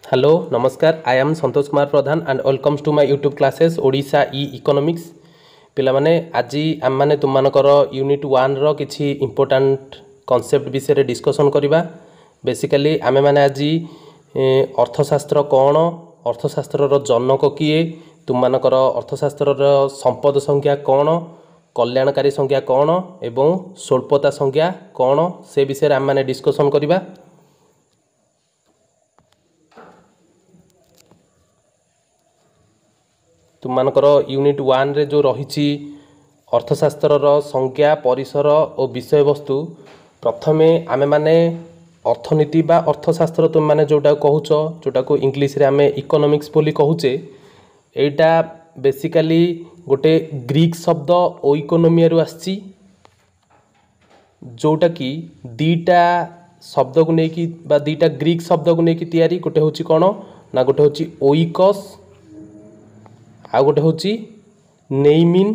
Hello नमस्कार I am Santosh Kumar Pradhan and welcomes to my YouTube classes Odisha economics पिला माने आज आम माने तुम मानकर यूनिट 1 रो किछि इंपोर्टेंट कांसेप्ट विषय रे डिस्कशन करबा। बेसिकली आमे माने आज अर्थशास्त्र कौन, अर्थशास्त्र रो जनक किए, तुम मानकर अर्थशास्त्र रो संपद संख्या कौन, कल्याणकारी संख्या कौन एवं स्वल्पता संख्या कौन से विषय रे आम माने डिस्कशन करबा। तुम मानकर यूनिट 1 रे जो रही अर्थशास्त्र संज्ञा परिसर और विषय वस्तु प्रथमे आमे माने अर्थनीति बा अर्थशास्त्र तुम माने जोटा कहूच जोटा को इंग्लिश रे आमे इकोनॉमिक्स बोली कहूचे। एटा बेसिकली गोटे ग्रीक शब्द ओइकोनोमिया रु आछि जोटा कि दीटा शब्द को नेकी बा दीटा ग्रीक शब्द को नेकी तैयारी। गोटे होची कोन ना गोटे होची ओइकस आ गोटे होची नेइमिन।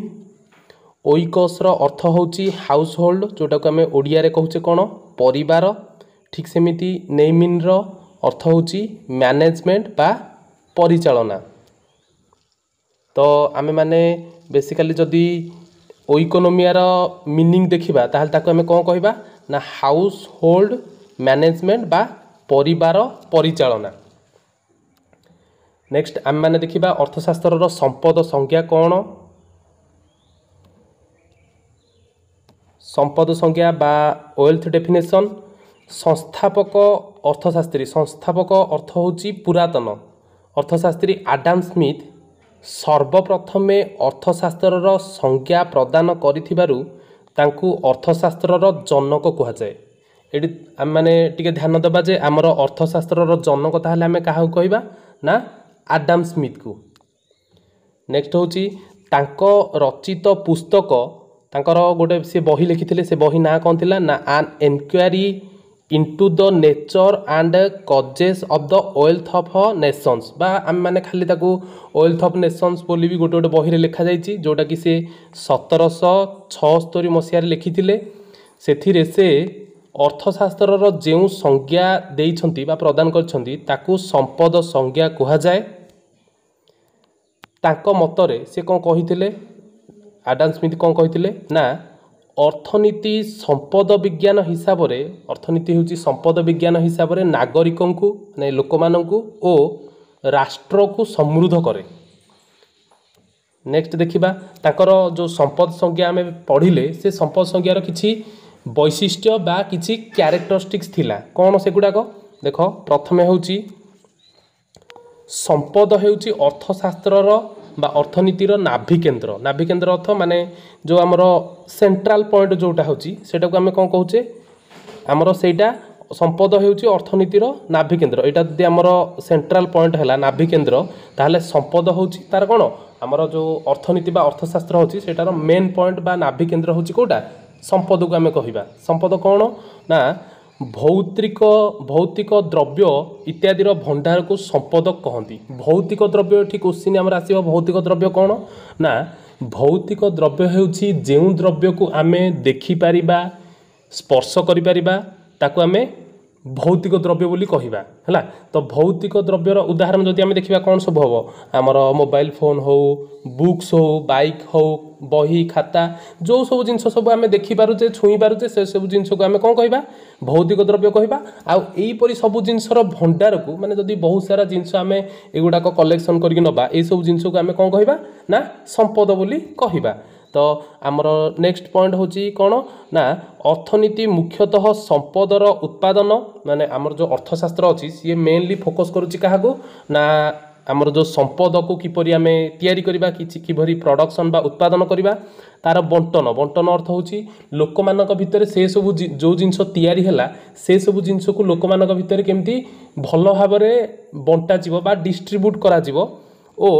ओइकस रो अर्थ होची हाउस होल्ड जोटा को आमे ओडिया रे कहूचे कोन परिवार। ठीक सेमिति नेइमिन रो अर्थ होची मैनेजमेंट बा परिचालना। तो आमे माने बेसिकली जदी ओइकोनोमिया रो मीनिंग देखिबा ताहले ताको आमे कोन कहबा ना हाउस होल्ड मैनेजमेंट बा परिवार परिचालना। नेक्स्ट आम मैंने देखा अर्थशास्त्र संपद संज्ञा कौन। संपद संज्ञा बा वेल्थ डेफिनेशन संस्थापक अर्थशास्त्री। संस्थापक अर्थ होची पुरातन अर्थशास्त्री आडम स्मिथ सर्वप्रथमे अर्थशास्त्र संज्ञा प्रदान करिथिबारु तांकु अर्थशास्त्र जनक कह जाए। ये आम मैंने टिके ध्यान देबा जे आमर अर्थशास्त्र जनक ताहले आमे काहा कहबा ना आडम स्मिथ को। नेक्स्ट होची तांको रचित पुस्तक तांकर गोटे से बही लिखिथिले से बही ना कौन थिला ना an inquiry into the nature and causes of the wealth of nations बा आम माने खाली ताकू वेल्थ ऑफ नेशंस बोली भी गोटे गोटे बही रे लिखा जाइछि जोटा कि से 1776 मसिया रे लिखिथिले। सेथिरे से अर्थशास्त्र जो संज्ञा देइछंती बा प्रदान करछंती ताकू संपद संज्ञा कहा जाए। तांको मतरे से कौन कहिथिले आडम स्मिथ कौन कहिथिले ना अर्थनीति संपद विज्ञान हिसाब रे अर्थनीति होची संपद विज्ञान हिसाब रे नागरिकों को माने लोक माननकु ओ राष्ट्र को समृद्ध करे। नेक्स्ट देखिबा ताकर जो संपद संज्ञा हमें पढ़िले से संपद संज्ञार किछि वैशिष्ट्य बा किछि क्यारेक्टरिस्टिक्स थिला कौन से गुडाक देख। प्रथमे होची संपद हेउची अर्थशास्त्र बा अर्थनीतिर नाभिकेन्द्र। नाभिकेन्द्र अर्थ माने जो आमर सेंट्रल पॉइंट जोटा होची सेटा को आमे कोन कहूचे आमर सेटा संपद हेउची अर्थनीतिर नाभिकेन्द्र। एटा जदि आमर सेंट्रल पॉइंट हैला नाभिकेन्द्र ताहले संपद होची तार कोन आमर जो अर्थनीति बा अर्थशास्त्र होची सेटार मेन पॉइंट बा नाभिकेन्द्र होची कोटा संपद को आमे कहिबा। संपद कौन ना भौतिक द्रव्य इत्यादि भंडार को संपद कहती। भौतिक द्रव्य ठीक क्वेश्चन आमर आसीबो भौतिक द्रव्य कौन ना भौतिक द्रव्य हेउची जेउ द्रव्य को आमे देखि परिबा स्पर्श करि परिबा ताकू आमे भौतिक द्रव्य बोली कहिबा हैला। तो भौतिक द्रव्यर उदाहरण जदि आमे देखिबा कौन सब हबो आमर मोबाइल फोन हो बुक्स हो बाइक हो बही खाता जो सब जिनस सब आमे देखि पारुचे छुई पारुचे से सब जिनस को आमे कोन कहिबा भौतिक द्रव्य कहिबा। आउ एई परि सब जिनसर भंडार को माने जदि बहुत सारा जिनस आमे एगुडा को कलेक्शन करके नबा ए सब जिनस को आमे कोन कहिबा ना संपद बोली कहिबा। तो आमर नेक्स्ट पॉइंट होची कौन ना अर्थनीति मुख्यतः संपदर उत्पादन माने आमर जो अर्थशास्त्र अच्छी सी मेनली फोकस करुच्ची क्या ना आमर जो संपद को किपरि आमे तैयारी करिबा किपरि प्रोडक्शन बा उत्पादन करिबा तार बंटन। बंटन अर्थ होची लोक मानक भितर से सब जो जिनस तैयारी हैला से सब जिनस को लोक मानक भितर केमती भल भाव बंटा जीवो बा डिस्ट्रीब्यूट करा जीवो ओ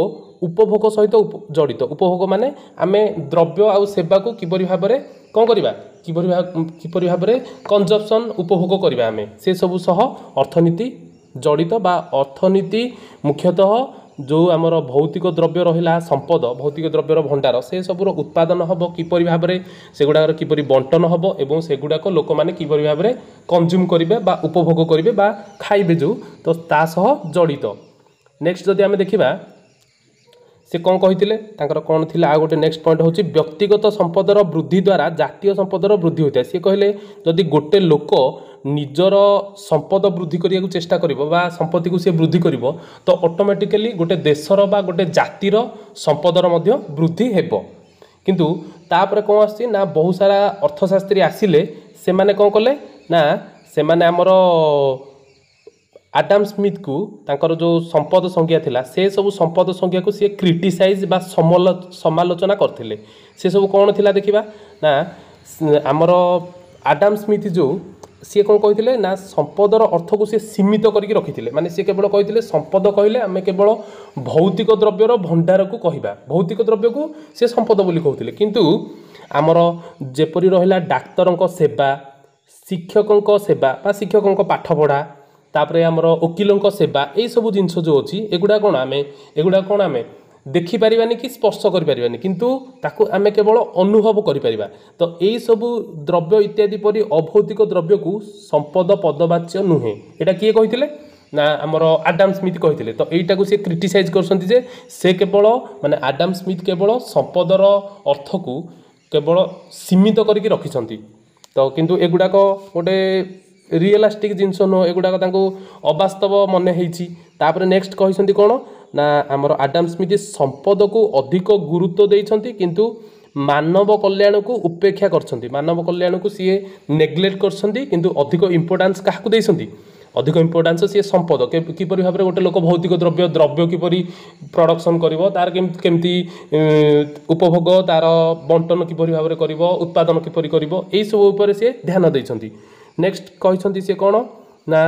उपभोग सहित जड़ित। उपभोग माने आमे द्रव्य आउ सेवा को किपरि भाव में कौन करिबा किपरि भाव में कंजप्शन उपभोग करिबा आमे से सब सह अर्थनीति जड़ित बा अर्थनीति मुख्यतः जो आमर भौतिक द्रव्य रहा संपद भौतिक द्रव्यर भंडार से सबूर उत्पादन हम किपर भाव में सेगुड़ाक किपर बंटन हम और सेगुड़ाक लोक मैंने किपर भाव में कंज्यूम करेंगे उपभोग करेंगे खाइबे जो तो ता सह जड़ित। नेक्स्ट जदि आम देखा से कौन कही कौन थी आ गोटे नेक्स्ट पॉइंट हूँ व्यक्तिगत संपदर वृद्धि द्वारा जातीय संपदर वृद्धि होता है। सी कहले जदि गोटे लोक निजर संपद वृद्धि करने चेष्टा करिबो संपत्ति को सी वृद्धि करिबो तो ऑटोमेटिकली गोटे देशर बा गोटे जातिर संपदर मध्य वृद्धि हेबो। किंतु तापर कौन आसी ना बहुत सारा अर्थशास्त्री आसिले से माने कौन कले ना से माने हमर आडम स्मिथ को तांकर जो संपद संज्ञा थिला से सब संपद संज्ञा को सी क्रिटिसाइज बा समालोचना करथिले। से सब कौन थिला देखिबा ना हमर आडम स्मिथ जो सी कौन कही ना संपदर अर्थ को सी सीमित करके रखी माने सी केवल कही संपद कहले आम केवल भौतिक द्रव्यर भंडार को कहवा भौतिक द्रव्य को सी संपद बोली कहते किंतु आमर जेपरी रहा डाक्तर सेवा शिक्षकों सेवा बा शिक्षकों पाठपढ़ा तापरे आमर वकिलों सेवा यही सब जिनस जो अच्छी एगुड़ा कौन आम देखिपारानी कि स्पर्श करें किंतु ताकू आम केवल अनुभव करें तो यही सब द्रव्य इत्यादि परी अभौतिक द्रव्य को संपद पदवाच्य नुहे। यहाँ किए कही ना आमर आडम स्मिथ कही तो यहीटा को सी क्रिटिसाइज कर से केवल माने आडम स्मिथ केवल संपदर अर्थ को केवल सीमित करके रखिंट तो किंतु एगुड़ाक गोटे रियलिस्टिक जिनस नुह एगुड़ाक अवास्तव मन होपर नेक्स्ट कही कौन ना आमर आडम स्मिथ संपद को अधिक गुरुत्व देइछंती किंतु मानव कल्याण को उपेक्षा करछंती मानव कल्याण को सी नेग्लेक्ट करछंती किंतु अधिक इंपोर्टेंस काहाकू देइछंती अधिक इंपोर्टेंस सी संपद किपरि भाव में गोटे लोक भौतिक द्रव्य किपरि प्रोडक्शन करिवो तार केमती उपभोग तार बंटन किपरि भाव में करिवो उत्पादन किपरि करिवो एई सब ऊपर सी ध्यान देइछंती। नेक्स्ट कहिछंती सी कोन ना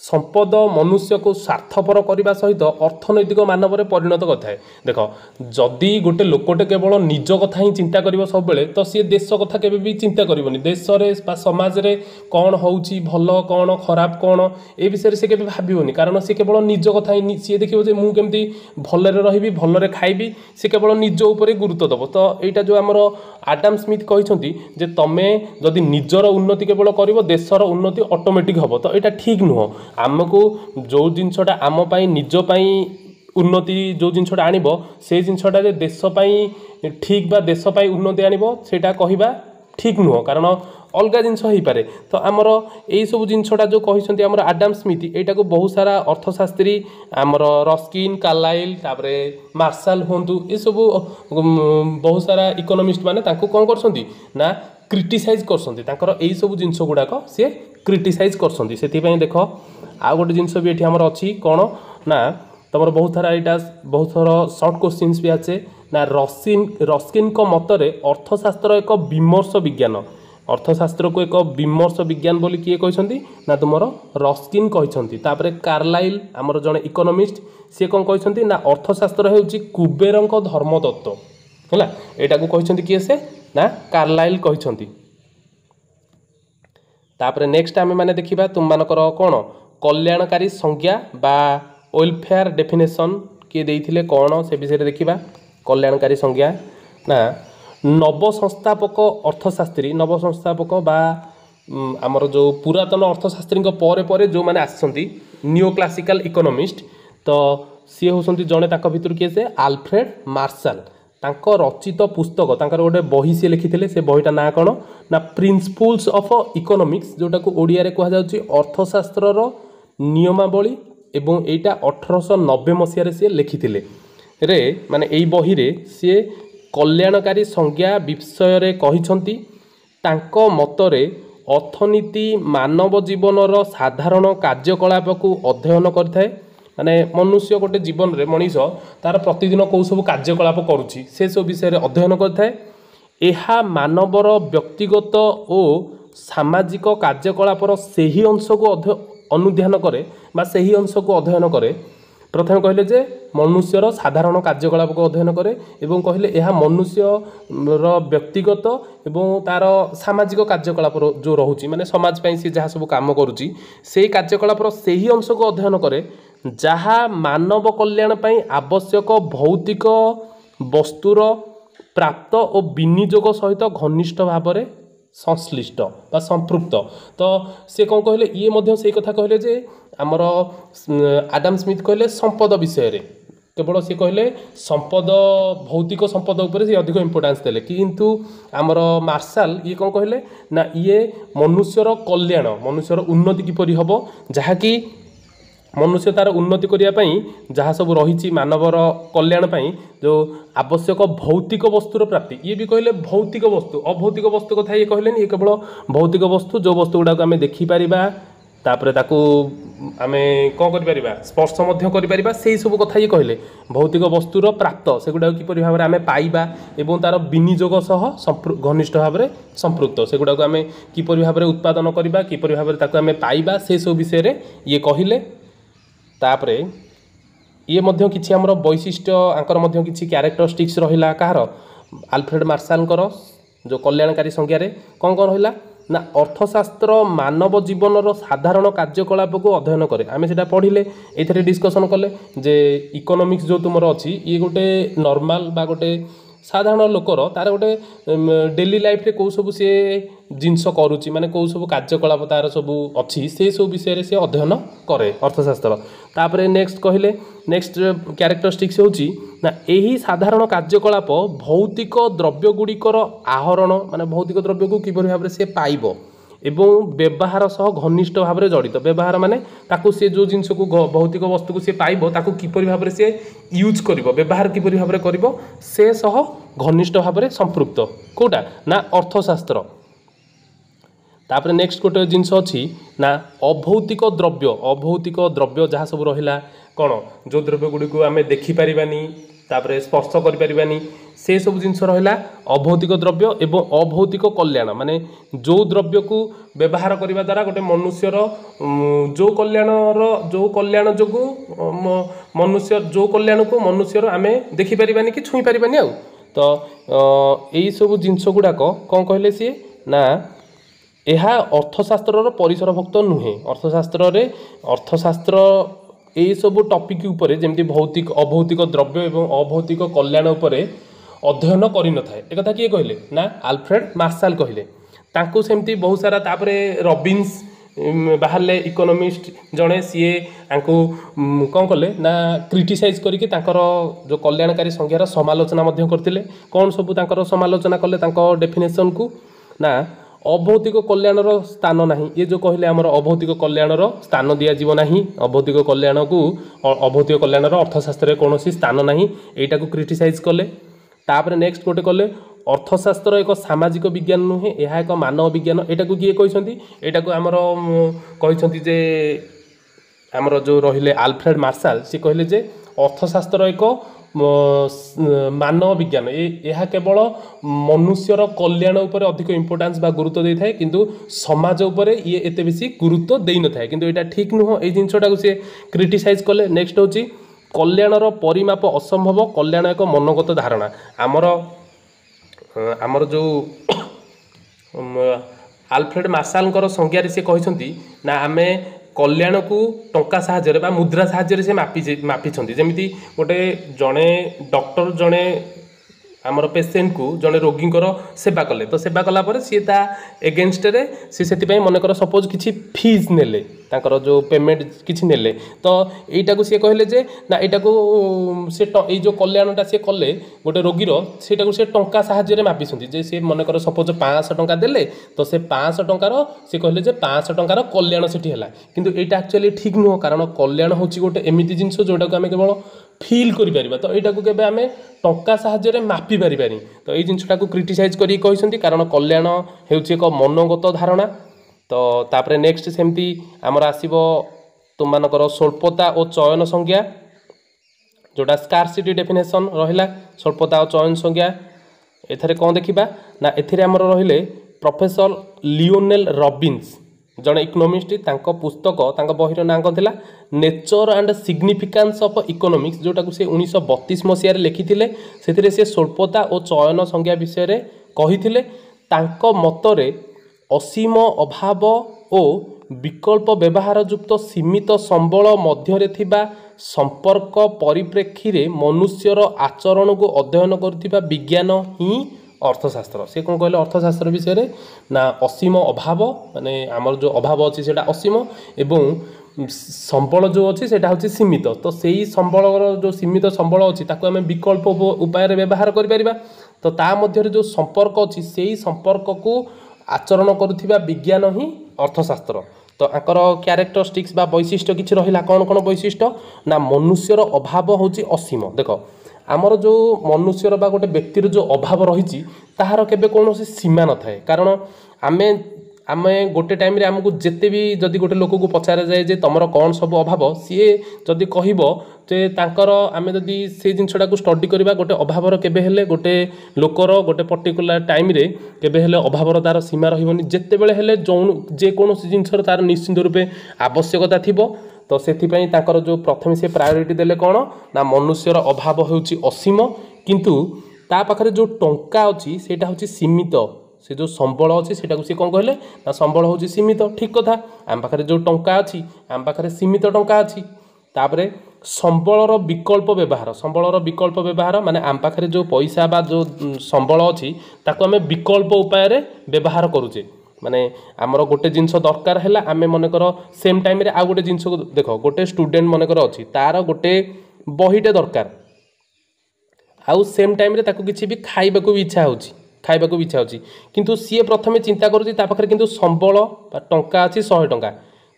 संपद मनुष्य को स्वार्थपर करने सहित अर्थनैतिक मानव में परिणत करता है। देख जदि गोटे लोकटे केवल निज कथा ही चिंता कर सब बेले तो सी देश कथा केबे भी चिंता करबनी देश रे समाज रे कौन होउची भल कौन खराब कौन ए विषय से केबे भाबिबनी कारण सी केवल निज कथा ही सी देखिबो जे मु केमती भलरे रहिबी भलरे खाइबी सी केवल निज ऊपर गुरुत्व दबो। तो एटा जो आमर आडम स्मिथ कहिसंती जे तमे जदि निजर उन्नति केवल करिवो देशर उन्नति ऑटोमेटिक हबो तो एटा ठीक नुह। आमको जो जिनसटा आम पाई निज पाई उन्नति जो जिनसटा आनिबो से जिनसटा जे देश पाई ठीक बा देश पाई उन्नति आनिबो सेटा कहिबा ठीक नुह कारण अलग जिनस हो पारे। तो आमर यही सब जिनसटा जो कहिसंती आमर आडम स्मिथ एटा को बहुत सारा अर्थशास्त्री आमर रस्किन कार्लाइल तापरे मार्शल होंतु ये सब बहुत सारा इकोनॉमिस्ट माने तांको कोन करसंती ना क्रिटिसाइज करसंती तांकर यही सब जिनस गुडाक से क्रिटिसाइज करसंती। सेति देख आ गोटे जिनस भी ये आमर अच्छी कौन ना तुम बहुत सारा यहाँ बहुत सारा सर्ट क्वेश्चंस भी आसे ना रस्किन को मतरे अर्थशास्त्र एक विमर्श विज्ञान अर्थशास्त्र को एक विमर्श विज्ञान बोली किए कहते ना तुम रस्किन कहते तापरे कार्लाइल आमर जड़े इकोनॉमिस्ट सी कौन कहते ना अर्थशास्त्र होउची कुबेर धर्मतत्व है यहाँ को कहते किए से ना कार्लाइल कहते। तापरे नेक्स्ट आम मैंने देखा तुम मानकर कौन कल्याणकारी संज्ञा बा वेलफेयर डेफिनेशन किए देइथिले कौन से विषय देखा कल्याणकारी संज्ञा ना नव संस्थापक अर्थशास्त्री नव संस्थापक बा आमर जो पुरातन अर्थशास्त्री परे परे जो मैंने आसछंती न्यू क्लासिकल इकोनॉमिस्ट तो सी होसंती जड़े ताक भितर किए से आल्फ्रेड मार्शल तांको रचित पुस्तक तांकर गोटे बही सी लिखिथिले से बहीटा ना कौन ना प्रिंसिपल्स ऑफ इकोनॉमिक्स जोटा को ओडिया रे कहा जाउची अर्थशास्त्रर नियमावली एवं एटा 1890 मसीह से लिखिथिले रे माने एई बही रे सी कल्याणकारी संज्ञा विषय रे कहिसंती तांको मतरे अर्थनीति मानव जीवनर साधारण कार्यकलाप को अध्ययन करथाय माने मनुष्य गोटे जीवन रे मनीष तार प्रतिदिन कौ सब कार्यकलाप करुच्ची से सब विषय अध्ययन करथाय। एहा मानवर व्यक्तिगत और सामाजिक कार्यकलापर सही अंश को अनुध्यान करे बा सही अंश को अध्ययन करे प्रथम कहले जे मनुष्यर साधारण कार्यकलाप को अध्ययन करे एवं कहले यह मनुष्यर व्यक्तिगत एवं तार सामाजिक कार्यकलाप जो रहुची माने समाज पई से जहाँ सब काम करुची से कार्यकलापर से ही अंश को अध्ययन करे जहाँ मानव कल्याण पई आवश्यक भौतिक वस्तुर प्राप्त और विनियोग सहित घनिष्ठ भाव में संश्लिष्ट बा संपृक्त। तो से कौन कहले ये मध्य से कथा कहले जे आमर आडम स्मिथ कहले संपद विषय रे केवल सी कहले संपद भौतिक संपद उपर से अधिक इंपोर्टेंस देले किंतु आमर मार्शल ये कौन कहले ना ये मनुष्यर कल्याण मनुष्यर उन्नति किपरि हबो जहाँकि मनुष्य तार उन्नति करने जहाँ सब रही मानवर कल्याण जो आवश्यक भौतिक वस्तुर प्राप्ति ये भी कहले भौतिक वस्तु अभौतिक वस्तु कथा ये कहले ये केवल भौतिक वस्तु जो वस्तु गुड़ाक आम देखिपर तापर ताकू आमे कौन करिपरिबा स्पर्श मध्य करिपरिबा सेही सब कथा ये कहले भौतिक वस्तुर प्राप्त सेगुड़ा किपरि भाव आमे पाइबा एवं तार विनियोग सह घनिष्ठ भाव में संपृक्त सेगुड़ा आमे किपरि भाव उत्पादन करबा किपरि भाव ताकू आमे पाइबा से सब विषय रे ये कहले। तापरे ये मध्य किछि हमर वैशिष्ट्य आंकर मध्य किछि क्यारेक्टरिस्टिक्स रहिला कहार आल्फ्रेड मार्शलकर जो कल्याणकारी संज्ञा रे कौन कौन रहिला ना अर्थशास्त्र मानव जीवनर साधारण कार्यकलाप को अध्ययन करे आम से पढ़िले ये डिस्कसन कले जे इकोनॉमिक्स जो तुमर अच्छी ये गोटे नॉर्मल बा गोटे साधारण लोकर तार गोटे डेली लाइफ रे कौ सब सी जिनस करुच्ची माने कौ सब कार्यकलाप तार सब अच्छी से सब विषय से अध्ययन करे अर्थशास्त्र। तापर नेक्स्ट कहले नेक्स्ट क्यारेक्टरिस्टिक्स होची ना यही साधारण कार्यकलाप भौतिक द्रव्य गुड़िकर आहरण माने भौतिक द्रव्य को किपरि भाव से पाइब एवं व्यवहार सह घनिष्ठ भाव में जड़ित व्यवहार माने ताकू से जो जिनस को भौतिक वस्तु को सी पाइब ताकू किपरि भाव से यूज करिवो व्यवहार किपरि भाव में करिवो से सह घनिष्ठ भाव में संपृक्त कोटा ना अर्थशास्त्र। तापर नेक्स्ट गोटे जिनस अच्छी ना अभौतिक द्रव्य जहाँ सब रहिला कौन जो द्रव्य गुड़ी को आम देखिपारानी तापर स्पर्श करिपारिबानी से सब जिनस रहिला अभौतिक द्रव्य एवं अभौतिक कल्याण माने जो द्रव्य को व्यवहार करने द्वारा गोटे मनुष्यर जो कल्याण जो मनुष्य जो कल्याण को मनुष्यर आम देखिपारानी कि छुई पारानी आउ तो यही सब जिनस गुड़ाक कौन कहले सी ना यह अर्थशास्त्र परिसरभुक्त नुहे अर्थशास्त्र यही सब टॉपिक उपरे जेमती भौतिक अभौतिक द्रव्य एवं अभौतिक कल्याण उपरे अध्ययन करि न थाए एक कथा किए कहले ना आल्फ्रेड मार्शल कहले तांको सेमती बहुत सारा तापरे रॉबिन्स बाहरले इकोनॉमिस्ट जड़े सीए आंको कौन कले ना क्रिटिसाइज करके तांकर जो कल्याणकारी संज्ञार समालोचना मध्य करथिले कौन सब तांकर समालोचना कले तांको डेफिनेशन को ना अभौतिक कल्याणर स्थान नहीं ये जो कहले आमर अभौतिक कल्याणर स्थान दिया जीव नहीं अभौतिक कल्याण को अभौतिक कल्याणर अर्थशास्त्र कौन स्थान नहीं एटा को क्रिटिसाइज कले। तापर नेक्स्ट गोटे कले अर्थशास्त्र एक सामाजिक विज्ञान नुहे यह एक मानव विज्ञान एटा को किए कहते एटा को आमर कहते जे आमर जो रहिले आल्फ्रेड मार्शल सी कहले जे अर्थशास्त्र एक मानव विज्ञान यह केवल मनुष्यर कल्याण उपर अधिक इंपोर्टेंस बा गुरुत्व दे थाए किंतु समाज उपर ये एते बेसी गुरुत्व दे न थाए किंतु एटा ठीक नुह ए जिनसटा को से क्रिटिसाइज कले। नेक्स्ट होची कल्याणर परिमाप असंभव कल्याण एक मनोगत धारणा आमर जो आल्फ्रेड मार्शल संज्ञा से कहते ना आमे कल्याण को टंका साहाय्य बा मुद्रा साहाय्य से मापी जमी गोटे जड़े डॉक्टर जड़े आमर पेसेंट को जड़े रोगींकर सेवा कले तो सेवा कलापर सी एगेन्स्ट रे से मनकर सपोज किसी फीस नेले तांकर जो पेमेंट किसी नेले तो यहीटा को सी कहले जे ना यहाँ को से जो कल्याणटा सी कले गोटे रोगीर सेटा को से टंका साहाय्य मापी जे सी मनकर सपोज 500 टंका देले तो से 500 टंकार सी कहले जे 500 टंकार कल्याण सेठी हैला किंतु एटा एक्चुअली ठीक नुह कारण कल्याण होची गोटे एमिति जिनस जोटा को आम केवल फील करिपारिबा तो यहाँ को केबे आमे टंका साहाय्य मापी पारिबानी तो ये जिनसटा को क्रिटिसाइज करी कहते कारण कल्याण हेउची एक मनोगत धारणा। तो तापरे नेक्स्ट सेमती आमर आसीबो तुम मानकर स्वल्पता और चयन संज्ञा जोटा स्कार्सिटी डेफिनेशन रहिला स्वल्पता और चयन संज्ञा एथरे कौन देखिबा ना एथिरे आमर रहिले प्रोफेसर लियोनेल रॉबिन्स जड़े इकोनोमिस्ट तांको पुस्तक तांको बहिर नाँ कौन थिला nature and significance of economics जोटा को से 1932 मसीह लिखिथिले सेथिरे से स्वल्पता और चयन संज्ञा विषय रे कहिथिले तांको मतरे असीम अभाव और विकल्प व्यवहार युक्त सीमित संबल मध्य थिबा संपर्क परिप्रेक्षी रे मनुष्यर आचरण को अध्ययन करथिबा विज्ञान ही अर्थशास्त्र। से कौन कहले अर्थशास्त्र विषय रे ना असीम अभाव माने आमर जो अभाव अच्छी से असीम एवं संबल जो अच्छी से हूँ सीमित तो सही संबल जो सीमित संबल अच्छी आम विकल्प उपाय व्यवहार करें तो ता मध्य जो संपर्क अच्छी से संपर्क को आचरण करुवा विज्ञान ही अर्थशास्त्र। तो आंकर क्यारेक्टरिस्टिक्स बा वैशिष्ट्य किसी रहा कौन कौन वैशिष्ट्य ना मनुष्यर अभाव हूँ असीम। देख आमर जो मनुष्यर बा गोटे व्यक्तिर जो अभाव रही ताहार केबे कौन सीमा न थाए कारण आमे आमे गोटे टाइम रे आमको जिते भी जदि गोटे लोक को पचार जाए जे तुमर कौन सब अभाव सी जदि कहब जे तांकर आमे जदि से जिनसटा को स्टडी करबा गोटे अभावर केबे हेले गोटे लोकर गोटे पर्टिकुलर टाइम रे केबे हेले अभावर तार सीमा रहिबनी जेते बेले हेले जे कोनोसी जिनसर तार निश्चित रूपे आवश्यकता थिबो तो सेथिपई तांकर जो प्रथम से प्रायोरिटी देले कौन ना मनुष्यर अभाव होउची असीम किंतु ता पाखरे जो टंका अछि सेटा होची सीमित से जो संबल अच्छी से कौन कहले ना संबल हूँ सीमित ठीक कथा आम पाखे जो टंका अच्छी आम पाखे सीमित टंका अच्छी तापरे संबलर विकल्प व्यवहार माने आम पाखे जो पैसा बा जो संबल अच्छी ताको आम विकल्प उपाय व्यवहार करुचे माने आमर गोटे जिनस दरकार है आम मनकर सेम टाइम रे आ गोटे जिनस देख गोटे स्टूडेंट मनकर अच्छी तार गोटे बहीटे दरकार आउ सेम टाइम रे ताको किछि भी खाइबा को भी इच्छा होची किंतु सी प्रथमे चिंता करुँची किंतु संबल टंका अच्छी 100 टंका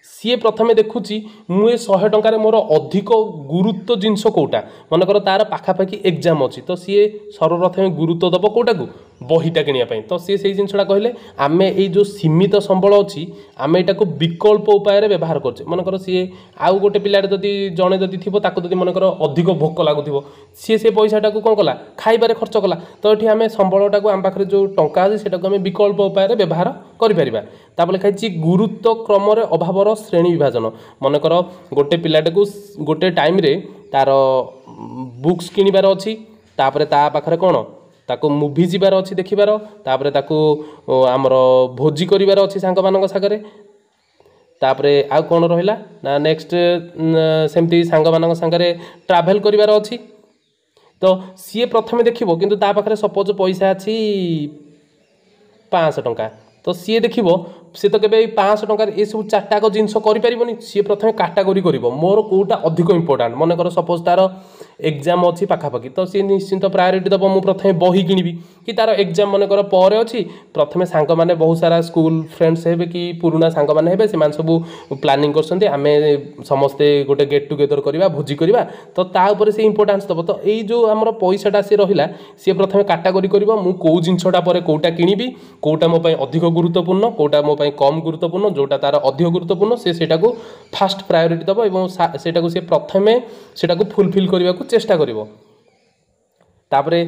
सी प्रथमे देखुची मुझे 100 टंकार मोर अधिक गुरुत्व जिनस कौटा मनकर तार पाखापाखि एग्जाम अच्छी तो सी सर्वप्रथमे गुरुत्व दब कौटा को बहीटा किणापी तो सी से जिनसा कहले आम ये जो सीमित संबल अच्छी आम यहाँ को विकल्प उपाय व्यवहार करछे मनकर सी आउ गोटे पिलाटे जदि जड़े जदि थी जदि मनकर अधिक भोक लगुव सी से पैसाटा को कौन कला खाइबारे खर्च कला तो ये आम संबलटा को आम पाखे जो टंका अच्छे से आम विकल्प उपाय व्यवहार करें तापर लिखाई गुरुत्व क्रम अभावर श्रेणी विभाजन मनकर गोटे पिलाटे को गोटे टाइम रे तार बुक्स किणवार अच्छी तापर ता पाखरे कौन ताको मुवी जीवार अच्छी देखिबार तापर ताको आमर भोजी करिवार अच्छी सांग मानक सागरे तापरे आ कौन रहिला ना नेक्स्ट सेमती सांग मानक सागरे ट्रैवल करिवार अच्छी तो सी प्रथमे देखिबो किंतु ता पाखरे सपोज पैसा अच्छी 500 टंका तो सी देखिबो सी तो केबे 500 टंका ये सब चारटाक जिनस करें सी प्रथमे काटागोरी कर मोर कौटा अधिक इंपोर्टाट मनकर सपोज तार एग्जाम अच्छी पाखापाखि तो सी निश्चिंत प्रायोरिटी दब मुझे प्रथमे बही किणवी कि तार एग्जाम मनकर पर अच्छी प्रथमे सांग माने बहुत सारा स्कूल फ्रेंड्स हे कि पुराना सांग माने हे से सब प्लानिंग करछन्ते आमे समस्ते गोटे गेट टुगेदर करवा भोजी करवा तो ता ऊपर से इंपोर्टेंस दब तो यही जो आमर पैसाटा सी रहिला सी प्रथमे काटागोरी कर मु कौ जिनसटा पर कौटा किणवी कौटा मो पई अधिक गुरुत्वपूर्ण कौटा मो पई कम गुरुत्वपूर्ण जोटा तार अधिक गुरुत्वपूर्ण सेटा को फास्ट प्रायोरिटी दब एवं सेटा को सी प्रथमे सेटा को फुलफिल करने को चेष्टा करिवो तापरे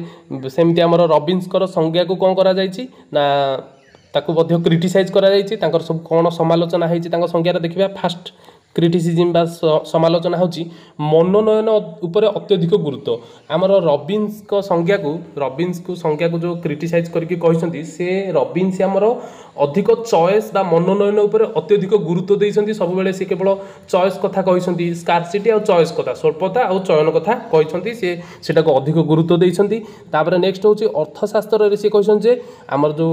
सेमती आमर रॉबिन्सकर संज्ञा को कौन करा जायछि ना ताको मध्य क्रिटिसाइज करा जायछि तांकर सब कौन समालोचना होइछि तांकर संज्ञा देखिबा फास्ट क्रिटिसिजम बा समालोचना होची मनोनयन उपरे अत्यधिक गुरुत्व आमर रॉबिन्स को संज्ञा को जो क्रिटिसाइज करके कहते से रॉबिन्स आमर अधिक चॉइस बा मनोनयन उपरे अत्यधिक गुरुत्व देइछन्ती सब बेले से केवल चॉइस कथा कहते स्कार्सिटी और चॉइस कथा स्वल्पता और चयन कथा कहते से सेटा को अधिक गुरुत्व देइछन्ती तापर नेक्स्ट होची अर्थशास्त्र रे से कहछन जे आमर जो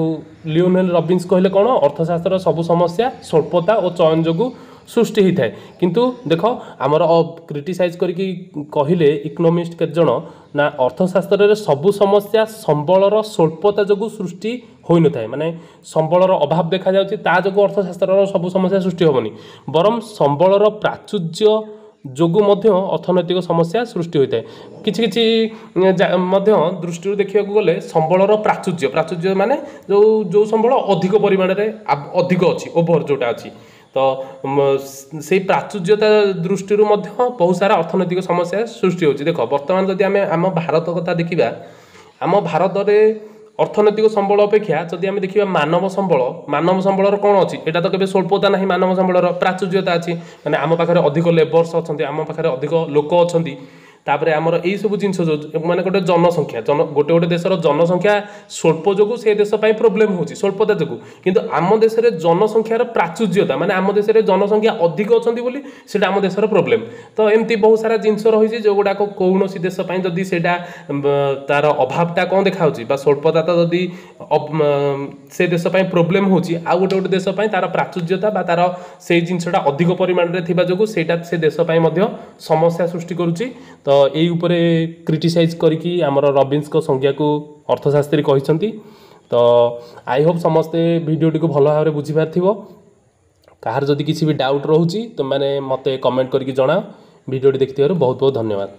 लियोनेल रॉबिन्स कहले कोन अर्थशास्त्र सब समस्या स्वल्पता और चयन जोगु सृष्टि होता है किंतु देख आमर क्रिटिसाइज करके कहले इकोनोमिस्ट के जन ना अर्थशास्त्र रे सबु समस्या संबलर स्वल्पता जोगु सृष्टि होई न थाए माने संबलर अभाव देखा जाउछि ता जोगु अर्थशास्त्र सबु समस्या सृष्टि होबनी बरम संबलर प्राचुर्य जोगु मध्य अर्थनैतिक समस्या सृष्टि होता है किछि किछि मध्य दृष्टि देखा गले संबलर प्राचुर्य माने जो संबल अधिक परिमाण रे अधिक अछि ओभर जोटा अछि तो से प्राचुर्यता दृष्टि बहुत सारा अर्थनैतिक समस्या सृष्टि होची देख बर्तमान जदि आम भारत कथा देखा आम भारत में ଅର୍ଥନୈତିକ ସମ୍ବଳ ଅପେକ୍ଷା ଯଦି ଆମେ ଦେଖିବା ମାନବ ସମ୍ବଳର କ'ଣ ଅଛି ଏଇଟା ତ କେବେ ସ୍ୱଳ୍ପତା ନାହିଁ ମାନବ ସମ୍ବଳର ପ୍ରାଚୁର୍ଯ୍ୟତା ଅଛି ମାନେ ଆମ ପାଖରେ ଅଧିକ ଲେବର୍ସ ଅଛନ୍ତି ଆମ ପାଖରେ ଅଧିକ ଲୋକ ଅଛନ୍ତି ତାପରେ ଆମର ଏଇ ସବୁ ଜିନିଷ ମାନେ ଗୋଟେ ଜନସଂଖ୍ୟା ଗୋଟେ ଦେଶର ଜନସଂଖ୍ୟା ସ୍ୱଳ୍ପ ଯୋଗୁଁ ସେ ଦେଶ ପାଇଁ ପ୍ରୋବ୍ଲେମ୍ ହେଉଛି ସ୍ୱଳ୍ପତା ଯୋଗୁଁ କିନ୍ତୁ ଆମ ଦେଶରେ ଜନସଂଖ୍ୟାର ପ୍ରାଚୁର୍ଯ୍ୟତା ମାନେ ଆମ ଦେଶରେ ଜନସଂଖ୍ୟା ଅଧିକ ଅଛନ୍ତି ବୋଲି ସେଇଟା ଆମ ଦେଶର ପ୍ରୋବ୍ଲେମ୍ ତ ଏମିତି ବହୁତ ସାରା ଜିନିଷ ରହିଛି ଯେଉଁଗୁଡ଼ାକ କୌଣସି ଦେଶ ପାଇଁ ଯଦି ସେଇଟା ତାର ଅଭାବଟା କ'ଣ ଦେଖାହେଉଛି ବା ସ୍ୱଳ୍ପତା ତ ଯଦି ସେ ଦେଶ ପାଇଁ ପ୍ରୋବ୍ଲେମ୍ ହେଉଛି ଆଉ ଗୋଟେ ଦେଶ ପାଇଁ ତାର ପ୍ରାଚୁର୍ଯ୍ୟତା ବା ତାର ସେଇ ଜିନିଷଟା ଅଧିକ ପରିମାଣରେ ଥିବା ଯୋଗୁଁ ସେଇଟା ସେ ଦେଶ ପାଇଁ ମଧ୍ୟ ସମସ୍ୟା ସୃଷ୍ଟି କରୁଛି ତ ଏଇ ଉପରେ କ୍ରିଟିସାଇଜ୍ କରିକି ଆମର ରବିନ୍ସଙ୍କ ସଂଜ୍ଞାକୁ ଅର୍ଥଶାସ୍ତ୍ରୀ କହିଛନ୍ତି ତ ଆଇ ହୋପ୍ ସମସ୍ତେ ଭିଡ଼ିଓଟିକୁ ଭଲ ଭାବରେ ବୁଝିପାରିଥିବ କାହାର ଯଦି କିଛି ବି ଡାଉଟ୍ ରହୁଛି ତୁମେ ମୋତେ କମେଣ୍ଟ କରିକି ଜଣାଅ ଭିଡ଼ିଓଟି ଦେଖିଥିବାରୁ ବହୁତ ବହୁତ ଧନ୍ୟବାଦ।